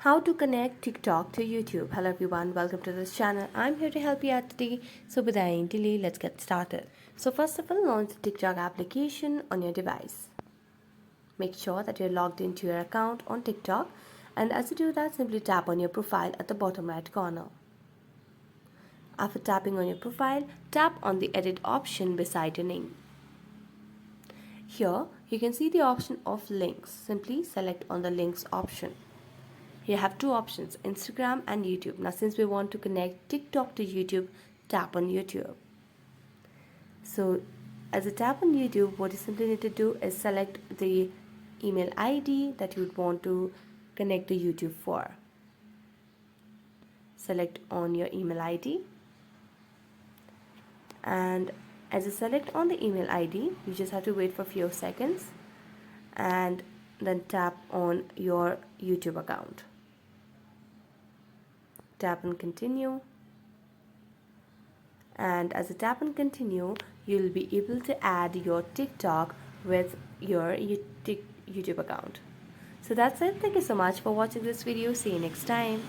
How to connect TikTok to YouTube. Hello everyone, welcome to this channel. I'm here to help you out today. So without any delay, let's get started. So first of all, launch the TikTok application on your device. Make sure that you're logged into your account on TikTok, and as you do that, simply tap on your profile at the bottom right corner. After tapping on your profile, tap on the edit option beside your name. Here, you can see the option of links. Simply select on the links option. You have two options, Instagram and YouTube. Now since we want to connect TikTok to YouTube, tap on YouTube. So as you tap on YouTube, what you simply need to do is select the email ID that you would want to connect to YouTube for. Select on your email ID. And as you select on the email ID, you just have to wait for a few seconds and then tap on your YouTube account. Tap and continue, and as you tap and continue, you'll be able to add your TikTok with your YouTube account. So that's it. Thank you so much for watching this video. See you next time.